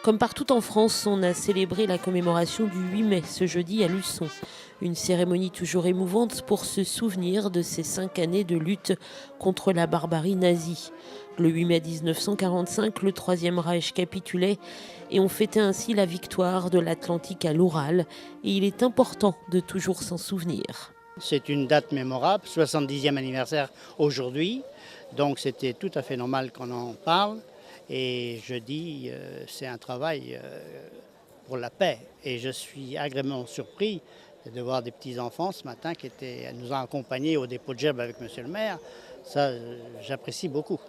Comme partout en France, on a célébré la commémoration du 8 mai ce jeudi à Luçon. Une cérémonie toujours émouvante pour se souvenir de ces 5 années de lutte contre la barbarie nazie. Le 8 mai 1945, le Troisième Reich capitulait et on fêtait ainsi la victoire de l'Atlantique à l'Oural. Et il est important de toujours s'en souvenir. C'est une date mémorable, 70e anniversaire aujourd'hui, donc c'était tout à fait normal qu'on en parle. Et je dis, c'est un travail pour la paix. Et je suis agréablement surpris de voir des petits-enfants ce matin qui nous ont accompagnés au dépôt de gerbes avec monsieur le maire. Ça, j'apprécie beaucoup.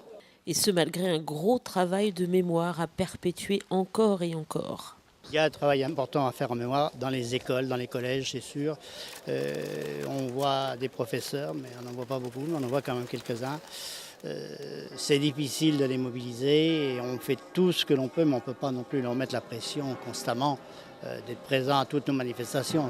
Et ce malgré un gros travail de mémoire à perpétuer encore et encore. Il y a un travail important à faire en mémoire dans les écoles, dans les collèges, c'est sûr. On voit des professeurs, mais on n'en voit pas beaucoup, on en voit quand même quelques-uns. C'est difficile de les mobiliser et on fait tout ce que l'on peut, mais on ne peut pas non plus leur mettre la pression constamment d'être présents à toutes nos manifestations.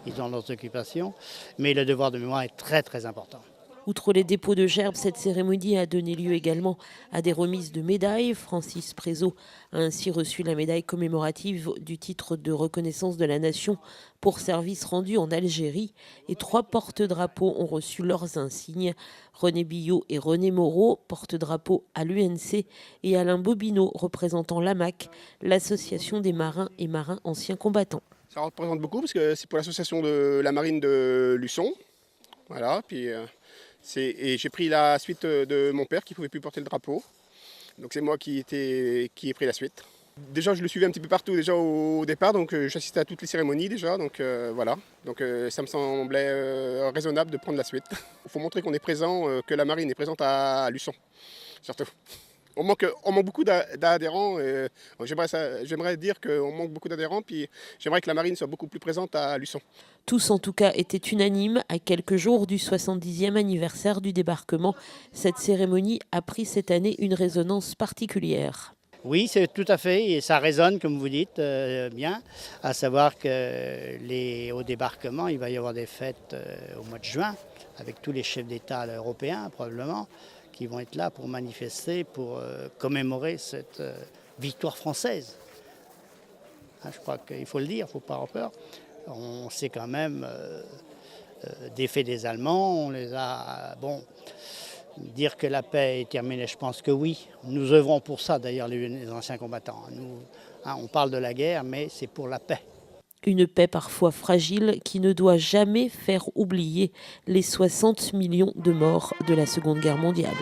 Ils ont leurs occupations, mais le devoir de mémoire est très très important. Outre les dépôts de gerbes, cette cérémonie a donné lieu également à des remises de médailles. Francis Prézot a ainsi reçu la médaille commémorative du titre de reconnaissance de la nation pour services rendus en Algérie. Et 3 porte-drapeaux ont reçu leurs insignes. René Billot et René Moreau, porte-drapeaux à l'UNC, et Alain Bobineau, représentant l'AMAC, l'association des marins et marins anciens combattants. Ça représente beaucoup parce que c'est pour l'association de la marine de Luçon. Voilà, puis... Et j'ai pris la suite de mon père qui ne pouvait plus porter le drapeau. Donc c'est moi qui ai pris la suite. Déjà je le suivais un petit peu partout déjà au départ, donc j'assistais à toutes les cérémonies déjà, donc voilà. Donc ça me semblait raisonnable de prendre la suite. Il faut montrer qu'on est présent, que la marine est présente à Luçon, surtout. On manque beaucoup d'adhérents. J'aimerais dire qu'on manque beaucoup d'adhérents, puis j'aimerais que la marine soit beaucoup plus présente à Luçon. Tous en tout cas étaient unanimes à quelques jours du 70e anniversaire du débarquement. Cette cérémonie a pris cette année une résonance particulière. Oui, c'est tout à fait, et ça résonne, comme vous dites, bien, à savoir qu'au débarquement, il va y avoir des fêtes au mois de juin, avec tous les chefs d'État européens, probablement, qui vont être là pour manifester, pour commémorer cette victoire française. Je crois qu'il faut le dire, il ne faut pas avoir peur. On s'est quand même défait des Allemands, on les a... Bon, dire que la paix est terminée, je pense que oui. Nous œuvrons pour ça, d'ailleurs, les anciens combattants. On parle de la guerre, mais c'est pour la paix. Une paix parfois fragile qui ne doit jamais faire oublier les 60 millions de morts de la Seconde Guerre mondiale.